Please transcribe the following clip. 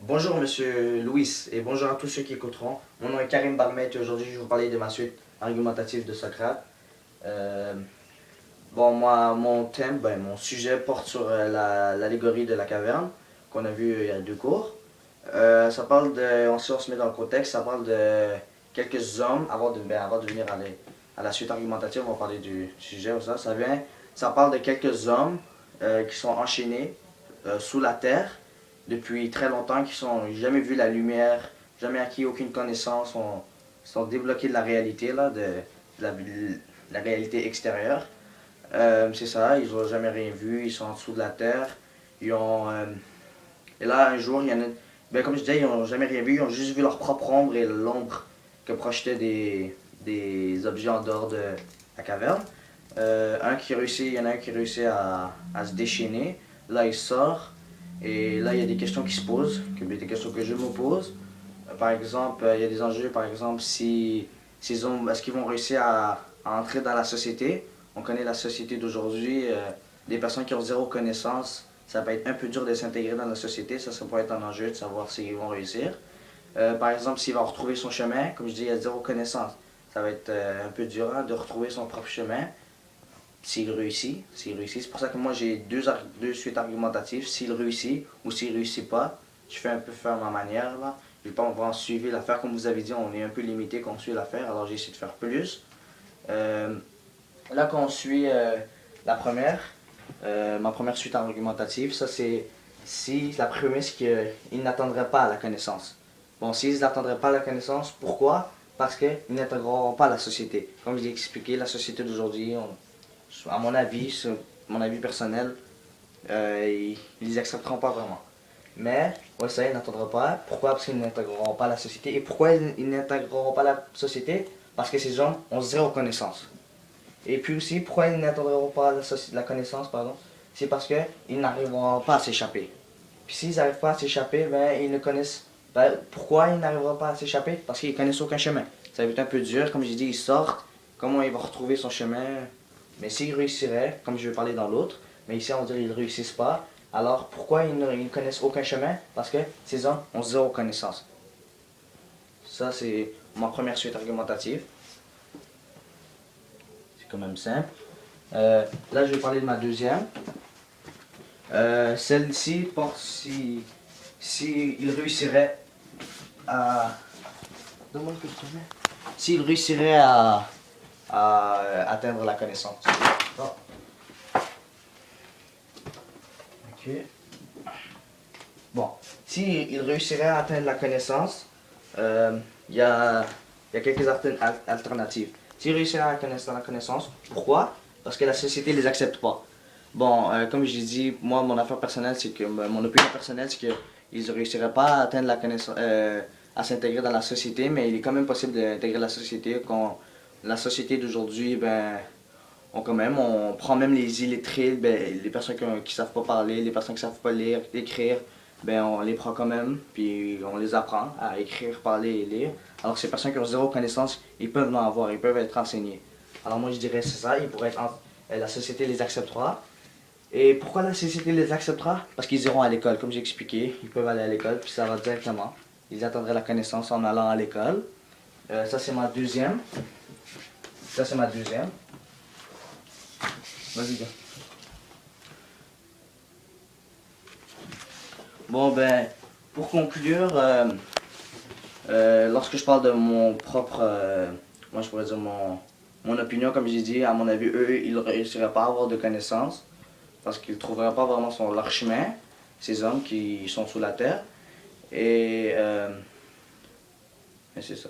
Bonjour Monsieur Louis et bonjour à tous ceux qui écouteront. Mon nom est Karim Barmet et aujourd'hui je vais vous parler de ma suite argumentative de Socrate. Euh, moi, mon thème, mon sujet porte sur l'allégorie de la caverne qu'on a vu il y a deux cours. Ça parle de, on se met dans le contexte, ça parle de quelques hommes, avant de venir à la suite argumentative, on va parler du sujet ou ça parle de quelques hommes qui sont enchaînés sous la terre depuis très longtemps, qui n'ont jamais vu la lumière, jamais acquis aucune connaissance, sont débloqués de la réalité, la réalité extérieure. C'est ça, ils n'ont jamais rien vu, ils sont en dessous de la terre. Ils ont, et là, un jour, il y en a, comme je disais, ils n'ont jamais rien vu, ils ont juste vu leur propre ombre et l'ombre que projetaient des objets en dehors de la caverne. Il y en a un qui réussit à se déchaîner. Là, il sort. Et là, il y a des questions qui se posent, des questions que je me pose. Par exemple, il y a des enjeux, par exemple, est-ce qu'ils vont réussir à entrer dans la société? On connaît la société d'aujourd'hui, des personnes qui ont zéro connaissance, ça peut être un peu dur de s'intégrer dans la société, ça pourrait être un enjeu de savoir s'ils vont réussir. Par exemple, s'il va retrouver son chemin, comme je dis, il y a zéro connaissance, ça va être un peu dur de retrouver son propre chemin. S'il réussit, c'est pour ça que moi j'ai deux suites argumentatives. S'il réussit ou s'il réussit pas, je fais un peu faire ma manière là. Je vais pas vraiment suivre l'affaire, comme vous avez dit, on est un peu limité quand on suit l'affaire, alors j'ai essayé de faire plus. Là quand on suit la première, ma première suite argumentative, ça c'est si la prémisse qu'ils n'attendraient pas à la connaissance. Bon, s'ils n'attendraient pas à la connaissance, pourquoi? Parce qu'ils n'intégreront pas la société. Comme je l'ai expliqué, la société d'aujourd'hui, à mon avis, mon avis personnel, ils les accepteront pas vraiment. Mais, ouais, ça, ils n'entendront pas. Pourquoi? Parce qu'ils n'intégreront pas la société. Et pourquoi ils n'intégreront pas la société? Parce que ces hommes ont zéro connaissance. Et puis aussi, pourquoi ils n'intégreront pas la connaissance, pardon? C'est parce qu'ils n'arriveront pas à s'échapper. Puis s'ils n'arrivent pas à s'échapper, ils ne connaissent. Pourquoi ils n'arriveront pas à s'échapper? Parce qu'ils ne connaissent aucun chemin. Ça va être un peu dur, comme j'ai dit, ils sortent. Comment ils vont retrouver son chemin? Mais s'ils réussiraient, comme je vais parler dans l'autre, mais ici on dirait qu'ils ne réussissent pas, alors pourquoi ils ne connaissent aucun chemin? Parce que ces hommes ont zéro connaissance. Ça, c'est ma première suite argumentative. C'est quand même simple. Là, je vais parler de ma deuxième. Celle-ci porte si il réussirait à... Donne-moi le chemin. S'il réussirait à atteindre la connaissance. Oh. Ok. Bon, s'il réussirait à atteindre la connaissance, il y a quelques alternatives. S'il réussirait à atteindre la connaissance, pourquoi? Parce que la société ne les accepte pas. Bon, comme je l'ai dit, moi, mon affaire personnelle, c'est que mon opinion personnelle, c'est qu'ils ne réussiraient pas à atteindre la connaissance, à s'intégrer dans la société, mais il est quand même possible d'intégrer la société quand la société d'aujourd'hui, on prend même les illettrés, les personnes qui savent pas parler, les personnes qui savent pas lire, écrire, on les prend quand même, puis on les apprend à écrire, parler et lire. Alors que ces personnes qui ont zéro connaissance, ils peuvent en avoir, ils peuvent être enseignés. Alors moi je dirais c'est ça, ils pourraient la société les acceptera. Et pourquoi la société les acceptera? Parce qu'ils iront à l'école, comme j'ai expliqué, ils peuvent aller à l'école, puis ça va directement. Ils attendraient la connaissance en allant à l'école. Ça c'est ma deuxième. Vas-y, gars. Bon, pour conclure, lorsque je parle de mon propre, moi je pourrais dire mon opinion, comme j'ai dit, à mon avis, eux, ils ne réussiraient pas à avoir de connaissances parce qu'ils ne trouveraient pas vraiment leur chemin, ces hommes qui sont sous la terre. Et c'est ça.